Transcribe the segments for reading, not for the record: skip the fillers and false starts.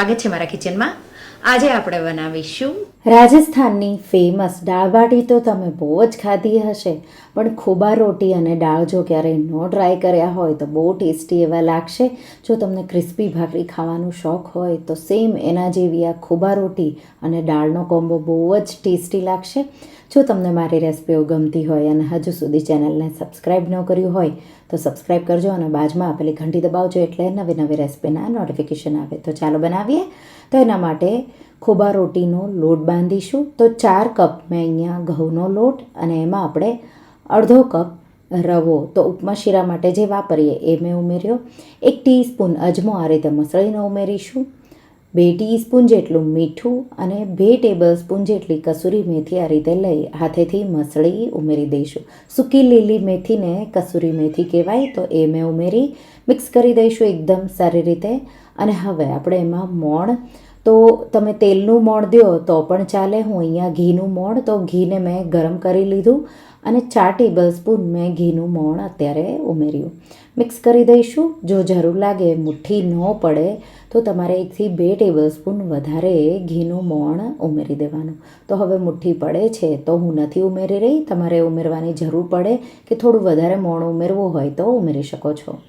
સ્વાગત છે મારા કિચનમાં. આજે આપણે બનાવીશું રાજસ્થાનની ફેમસ દાળબાટી. તો તમે બહુ જ ખાધી હશે, પણ ખોબા રોટી અને દાળ જો ક્યારેય ન ટ્રાય કર્યા હોય તો બહુ ટેસ્ટી એવા લાગશે. જો તમને ક્રિસ્પી ભાખરી ખાવાનો શોખ હોય તો સેમ એના જેવી આ ખોબા રોટી અને દાળનો કોમ્બો બહુ જ ટેસ્ટી લાગશે. જો તમને મારી રેસિપીઓ ગમતી હોય અને હજુ સુધી ચેનલને સબસ્ક્રાઈબ ન કર્યું હોય તો સબસ્ક્રાઈબ કરજો અને બાજુમાં આપેલી ઘંટી દબાવજો, એટલે નવી નવી રેસિપીના નોટિફિકેશન આવે. તો ચાલો બનાવીએ. તો એના માટે ખોબા રોટીનો લોટ બાંધીશું. તો 4 કપ મેં અહીંયા ઘઉંનો લોટ અને એમાં આપણે અડધો કપ રવો, તો ઉપમા શીરા માટે જે વાપરીએ એ મેં ઉમેર્યો. 1 ટીસ્પૂન અજમો આ રીતે મસળીને ઉમેરીશું. 2 ટીસ્પૂન જેટલું મીઠું અને 2 ટેબલસ્પૂન જેટલી કસૂરી મેથી આ રીતે લઈ હાથેથી મસળી ઉમેરી દઈશું. સૂકી લીલી મેથીને કસૂરી મેથી કહેવાય, તો એ મેં ઉમેરી મિક્સ કરી દઈશું એકદમ સારી રીતે. અને હવે આપણે એમાં મોણ, તો તમે તેલનું મોણ દો તો પણ ચાલે. હું અહીંયા ઘીનું મોણ, તો ઘીને મેં ગરમ કરી લીધું અને 4 ટેબલસ્પૂન મેં ઘીનું મોણ અત્યારે ઉમેર્યું. મિક્સ કરી દઈશું. જો જરૂર લાગે મુઠ્ઠી ન પડે તો તમારે 1 થી 2 ટેબલસ્પૂન વધારે ઘીનું મોણ ઉમેરી દેવાનું. તો હવે મુઠ્ઠી પડે છે તો હું નથી ઉમેરી રહી. તમારે ઉમેરવાની જરૂર પડે કે થોડું વધારે મોણ ઉમેરવું હોય તો ઉમેરી શકો છો.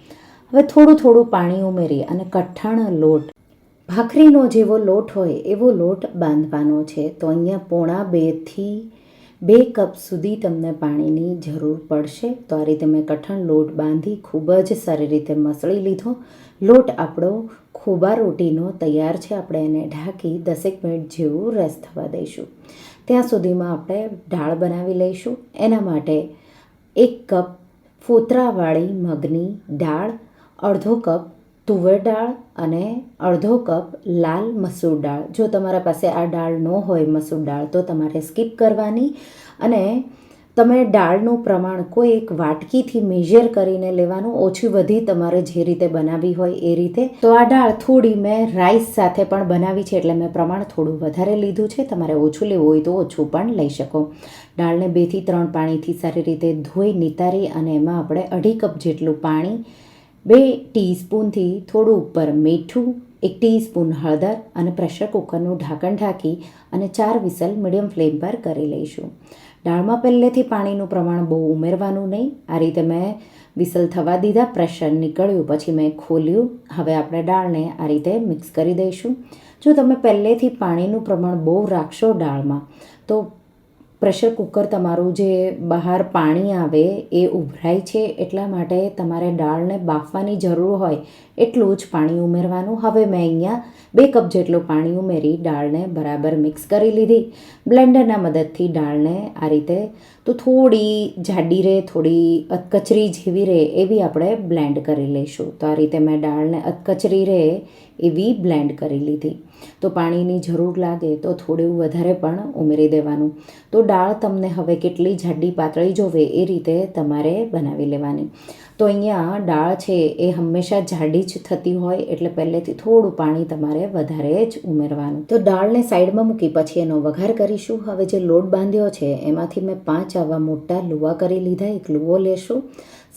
હવે થોડું પાણી ઉમેરી અને કઠણ લોટ, ભાખરીનો જેવો લોટ હોય એવો લોટ બાંધવાનો છે. તો અહીંયા પોણા 2 થી 2 કપ સુધી તમને પાણીની જરૂર પડશે. તો આ રીતે મેં કઠણ લોટ બાંધી ખૂબ જ સારી રીતે મસળી લીધો. લોટ આપણો ખોબા રોટીનો તૈયાર છે. આપણે એને ઢાંકી 10 મિનિટ જેવું રેસ્ટ થવા દઈશું. ત્યાં સુધીમાં આપણે દાળ બનાવી લઈશું. એના માટે 1 કપ ફોતરાવાળી મગની દાળ, અડધો કપ તુવેર દાળ અને અડધો કપ લાલ મસૂર દાળ. જો તમારા પાસે આ દાળ ન હોય મસૂર દાળ તો તમારે સ્કીપ કરવાની અને તમે દાળનું પ્રમાણ કોઈ એક વાટકીથી મેઝર કરીને લેવાનું. ઓછી વધી તમારે જે રીતે બનાવી હોય એ રીતે. તો આ દાળ થોડી મેં રાઈસ સાથે પણ બનાવી છે, એટલે મેં પ્રમાણ થોડું વધારે લીધું છે. તમારે ઓછું લેવું હોય તો ઓછું પણ લઈ શકો. દાળને 2 થી 3 પાણીથી સારી રીતે ધોઈ નિતારી અને એમાં આપણે 2.5 કપ જેટલું પાણી, 2 ટીસ્પૂનથી થોડું ઉપર મીઠું, 1 ટીસ્પૂન હળદર અને પ્રેશર કુકરનું ઢાંકણ ઢાંકી અને 4 વિસલ મીડિયમ ફ્લેમ પર કરી લઈશું. દાળમાં પહેલેથી પાણીનું પ્રમાણ બહુ ઉમેરવાનું નહીં. આ રીતે મેં વિસલ થવા દીધા, પ્રેશર નીકળ્યું પછી મેં ખોલ્યું. હવે આપણે દાળને આ રીતે મિક્સ કરી દઈશું. જો તમે પહેલેથી પાણીનું પ્રમાણ બહુ રાખશો દાળમાં તો પ્રેશર કુકર તમારું જે બહાર પાણી આવે એ ઉભરાય છે. એટલા માટે તમારે દાળને બાફવાની જરૂર હોય એટલું જ પાણી ઉમેરવાનું. હવે મેં અહીંયા 2 કપ જેટલું પાણી ઉમેરી દાળને બરાબર મિક્સ કરી લીધી. બ્લેન્ડરના મદદથી દાળને આ રીતે, તો થોડી જાડી રહે, થોડી અધકચરી જેવી રહે એવી આપણે બ્લેન્ડ કરી લઈશું. તો આ રીતે મેં દાળને અધકચરી રહે એવી બ્લેન્ડ કરી લીધી. તો પાણીની જરૂર લાગે તો થોડું વધારે પણ ઉમેરી દેવાનું. તો દાળ તમને હવે કેટલી જાડી પાતળી જોવે એ રીતે તમારે બનાવી લેવાની. તો અહીંયા દાળ છે એ હંમેશા જાડી જ થતી હોય, એટલે પહેલેથી થોડું પાણી તમારે વધારે જ ઉમેરવાનું. તો દાળને સાઈડમાં મૂકી પછી એનો વઘાર કરીશું. હવે જે લોટ બાંધ્યો છે એમાંથી મેં 5 આવા મોટા લુવા કરી લીધા. એક લુવો લેશું,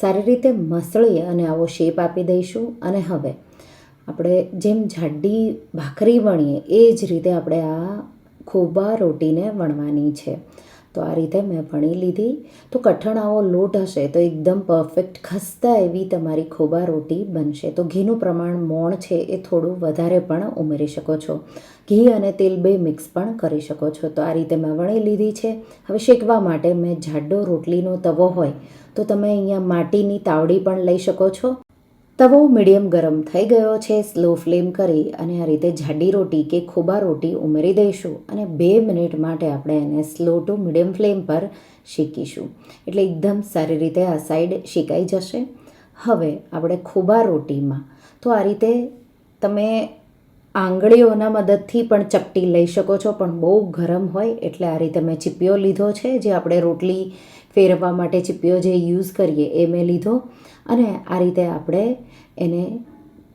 સારી રીતે મસળી અને આવો શેપ આપી દઈશું. અને હવે આપણે જેમ જાડી ભાખરી વણીએ એ જ રીતે આપણે આ ખોબા રોટીને વણવાની છે. તો આ રીતે મેં વણી લીધી. તો કઠણ આવો લોટ હશે તો એકદમ પરફેક્ટ ખસ્તા એવી તમારી ખોબા રોટી બનશે. તો ઘીનું પ્રમાણ મોણ છે એ થોડું વધારે પણ ઉમેરી શકો છો. ઘી અને તેલ 2 મિક્સ પણ કરી શકો છો. તો આ રીતે મેં વણી લીધી છે. હવે શેકવા માટે મેં જાડો રોટલીનો તવો હોય તો તમે અહીંયા માટીની તાવડી પણ લઈ શકો છો. તવો મીડિયમ ગરમ થઈ ગયો છે. સ્લો ફ્લેમ કરી અને આ રીતે જાડી રોટી કે ખોબા રોટી ઉમેરી દઈશું અને 2 મિનિટ માટે આપણે એને સ્લો ટુ મીડિયમ ફ્લેમ પર શેકીશું. એટલે એકદમ સારી રીતે આ સાઈડ શેકાઈ જશે. હવે આપણે ખોબા રોટીમાં, તો આ રીતે તમે આંગળીઓના મદદથી પણ ચપટી લઈ શકો છો, પણ બહુ ગરમ હોય એટલે આ રીતે મેં ચીપિયો લીધો છે. જે આપણે રોટલી ફેરવવા માટે ચીપિયો જે યુઝ કરીએ એ મેં લીધો અને આ રીતે આપણે એને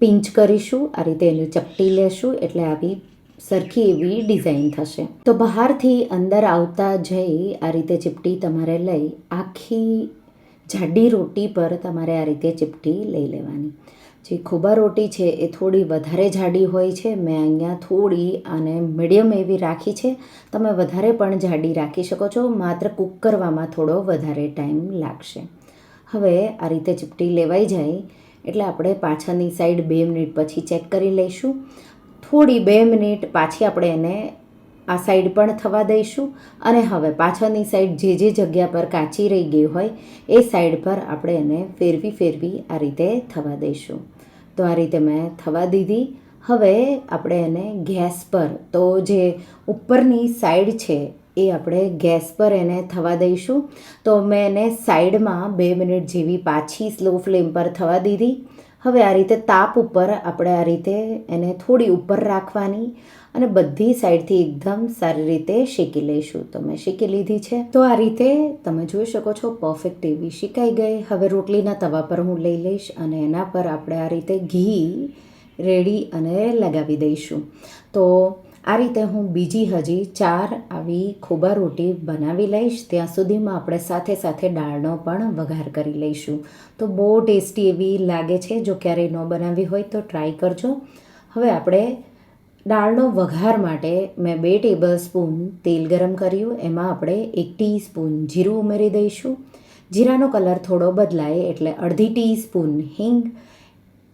પિંચ કરીશું. આ રીતે એને ચપટી લેશું એટલે આવી સરખી એવી ડિઝાઇન થશે. તો બહારથી અંદર આવતા જઈ આ રીતે ચીપટી તમારે લઈ આખી જાડી રોટી પર તમારે આ રીતે ચીપટી લઈ લેવાની. જે ખોબા રોટી છે એ થોડી વધારે જાડી હોય છે. મેં અહીંયા થોડી અને મીડિયમ એવી રાખી છે. તમે વધારે પણ જાડી રાખી શકો છો, માત્ર કૂક કરવામાં થોડો વધારે ટાઈમ લાગશે. હવે આ રીતે ચપટી લેવાઈ જાય એટલે આપણે પાછળની સાઈડ 2 મિનિટ પછી ચેક કરી લઈશું. થોડી 2 મિનિટ પાછી આપણે એને આ સાઈડ પણ થવા દઈશું. અને હવે પાછળની સાઈડ જે જગ્યા પર કાચી રહી ગઈ હોય એ સાઈડ પર આપણે એને ફેરવી આ રીતે થવા દઈશું. તો આ રીતે મેં થવા દીધી. હવે આપણે એને ગેસ પર, તો જે ઉપરની સાઈડ છે એ આપણે ગેસ પર એને થવા દઈશું. તો મેં એને સાઈડમાં 2 મિનિટ જેવી પાછી સ્લો ફ્લેમ પર થવા દીધી. હવે આ રીતે તાપ ઉપર આપણે આ રીતે એને થોડી ઉપર રાખવાની અને બધી સાઈડથી એકદમ સારી રીતે શેકી લઈશું. તો મેં શેકી લીધી છે. તો આ રીતે તમે જોઈ શકો છો પરફેક્ટ એવી શેકાઈ ગઈ. હવે રોટલીના તવા પર હું લઈ લઈશ અને એના પર આપણે આ રીતે ઘી રેડી અને લગાવી દઈશું. તો આ રીતે હું બીજી હજી 4 આવી ખોબા રોટી બનાવી લઈશ. ત્યાં સુધીમાં આપણે સાથે સાથે દાળનો પણ વઘાર કરી લઈશું. તો બહુ ટેસ્ટી એવી લાગે છે. જો ક્યારેય ન બનાવી હોય તો ટ્રાય કરજો. હવે આપણે દાળનો વઘાર માટે મેં 2 ટેબલ સ્પૂન તેલ ગરમ કર્યું. એમાં આપણે 1 ટીસ્પૂન જીરું ઉમેરી દઈશું. જીરાનો કલર થોડો બદલાય એટલે અડધી ટીસ્પૂન હિંગ,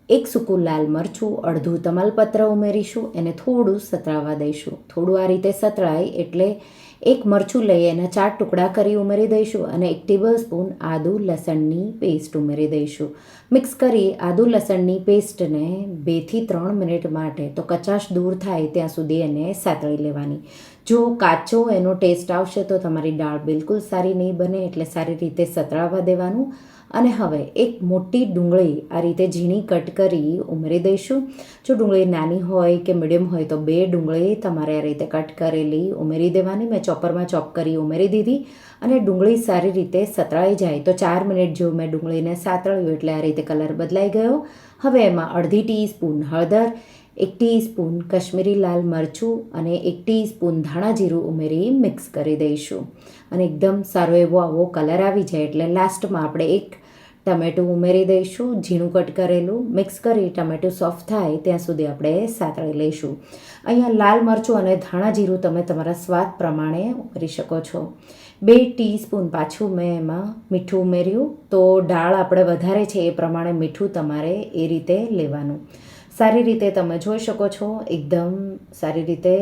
1 સૂકું લાલ મરચું, અડધું તમાલપત્ર ઉમેરીશું. એને થોડું સતળાવા દઈશું. થોડું આ રીતે સતળાય એટલે 1 મરચું લઈ એના 4 ટુકડા કરી ઉમેરી દઈશું અને 1 ટેબલ સ્પૂન આદુ લસણની પેસ્ટ ઉમેરી દઈશું. મિક્સ કરી આદુ લસણની પેસ્ટને 2 થી 3 મિનિટ માટે, તો કચાશ દૂર થાય ત્યાં સુધી એને સાતળી લેવાની. જો કાચો એનો ટેસ્ટ આવશે તો તમારી દાળ બિલકુલ સારી નહીં બને, એટલે સારી રીતે સતળાવા દેવાનું. અને હવે 1 મોટી ડુંગળી આ રીતે ઝીણી કટ કરી ઉમેરી દઈશું. જો ડુંગળી નાની હોય કે મીડિયમ હોય તો 2 ડુંગળી તમારે આ રીતે કટ કરેલી ઉમેરી દેવાની. મેં ચોપરમાં ચોપ કરી ઉમેરી દીધી. અને ડુંગળી સારી રીતે સતળાઈ જાય તો 4 મિનિટ જેવું મેં ડુંગળીને સાતળ્યું એટલે આ રીતે કલર બદલાઈ ગયો. હવે એમાં અડધી ટીસ્પૂન હળદર, 1 ટીસ્પૂન કશ્મીરી લાલ મરચું અને 1 ટીસ્પૂન ધાણા જીરું ઉમેરી મિક્સ કરી દઈશું. અને એકદમ સારો એવો આવો કલર આવી જાય એટલે લાસ્ટમાં આપણે 1 ટમેટું ઉમેરી દઈશું, ઝીણું કટ કરેલું. મિક્સ કરી ટમેટું સોફ્ટ થાય ત્યાં સુધી આપણે સાતળી લઈશું. અહીંયા લાલ મરચું અને ધાણા જીરું તમે તમારા સ્વાદ પ્રમાણે ઉમેરી શકો છો. 2 ટીસ્પૂન પાછું મેં એમાં મીઠું ઉમેર્યું. તો દાળ આપણે વધારે છે એ પ્રમાણે મીઠું તમારે એ રીતે લેવાનું. સારી રીતે તમે જોઈ શકો છો એકદમ સારી રીતે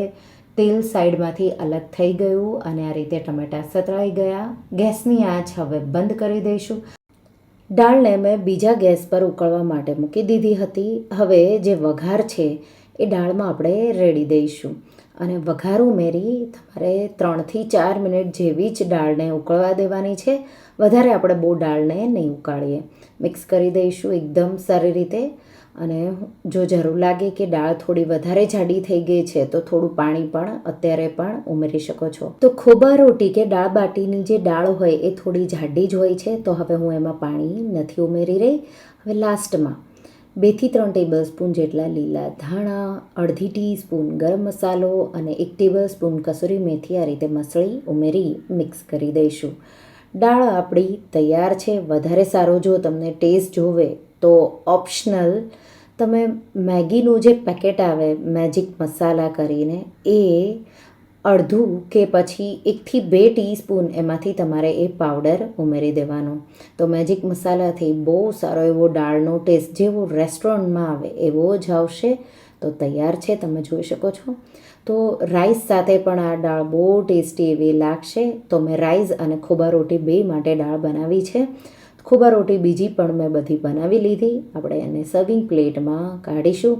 તેલ સાઈડમાંથી અલગ થઈ ગયું અને આ રીતે ટમેટાં સતળાઈ ગયા. ગેસની આંચ હવે બંધ કરી દઈશું. દાળને મેં બીજા ગેસ પર ઉકળવા માટે મૂકી દીધી હતી. હવે જે વઘાર છે એ દાળમાં આપણે રેડી દઈશું અને વઘાર ઉમેરી તમારે 3 થી 4 મિનિટ જેવી જ દાળને ઉકળવા દેવાની છે. વધારે આપણે બહુ દાળને નહીં ઉકાળીએ. મિક્સ કરી દઈશું એકદમ સારી રીતે. અને જો જરૂર લાગે કે દાળ થોડી વધારે જાડી થઈ ગઈ છે તો થોડું પાણી પણ અત્યારે પણ ઉમેરી શકો છો. તો ખોબા રોટી કે દાળ બાટીની જે દાળ હોય એ થોડી જાડી જ હોય છે, તો હવે હું એમાં પાણી નથી ઉમેરી રહી. હવે લાસ્ટમાં 2 થી 3 ટેબલ સ્પૂન જેટલા લીલા ધાણા, અડધી ટીસ્પૂન ગરમ મસાલો અને 1 ટેબલ સ્પૂન કસૂરી મેથી આ રીતે મસળી ઉમેરી મિક્સ કરી દઈશું. દાળ આપણી તૈયાર છે. વધારે સારો જો તમને ટેસ્ટ જોવે તો ઓપ્શનલ તમે મેગીનું જે પેકેટ આવે મેજિક મસાલા કરીને એ અડધું કે પછી 1 થી 2 ટીસ્પૂન એમાંથી તમારે એ પાવડર ઉમેરી દેવાનો. તો મેજિક મસાલાથી બહુ સારો એવો દાળનો ટેસ્ટ જેવો રેસ્ટોરન્ટમાં આવે એવો જ આવશે. તો તૈયાર છે, તમે જોઈ શકો છો. તો રાઈસ સાથે પણ આ દાળ બહુ ટેસ્ટી એવી લાગશે. તો મેં રાઈસ અને ખોબા રોટી 2 માટે દાળ બનાવી છે. ખોબા રોટી બીજી પણ મેં બધી બનાવી લીધી. આપણે એને સર્વિંગ પ્લેટમાં કાઢીશું.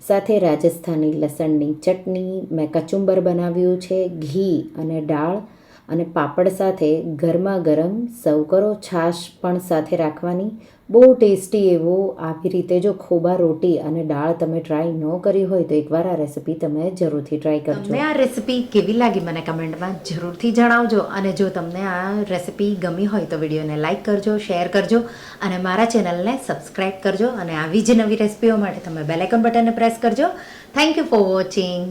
સાથે રાજસ્થાની લસણની ચટણી, મેં કચુંબર બનાવ્યું છે, ઘી અને દાળ અને પાપડ સાથે ગરમા ગરમ સર્વ કરો. છાશ પણ સાથે રાખવાની. બહુ ટેસ્ટી એવો આવી રીતે જો ખોબા રોટી અને દાળ તમે ટ્રાય ન કરી હોય તો એકવાર આ રેસિપી તમે જરૂરથી ટ્રાય કરજો. તમને આ રેસિપી કેવી લાગી મને કમેન્ટમાં જરૂરથી જણાવજો. અને જો તમને આ રેસિપી ગમી હોય તો વિડીયોને લાઇક કરજો, શેર કરજો અને મારા ચેનલને સબસ્ક્રાઈબ કરજો. અને આવી જ નવી રેસિપીઓ માટે તમે બેલ આઇકન બટનને પ્રેસ કરજો. Thank you for watching.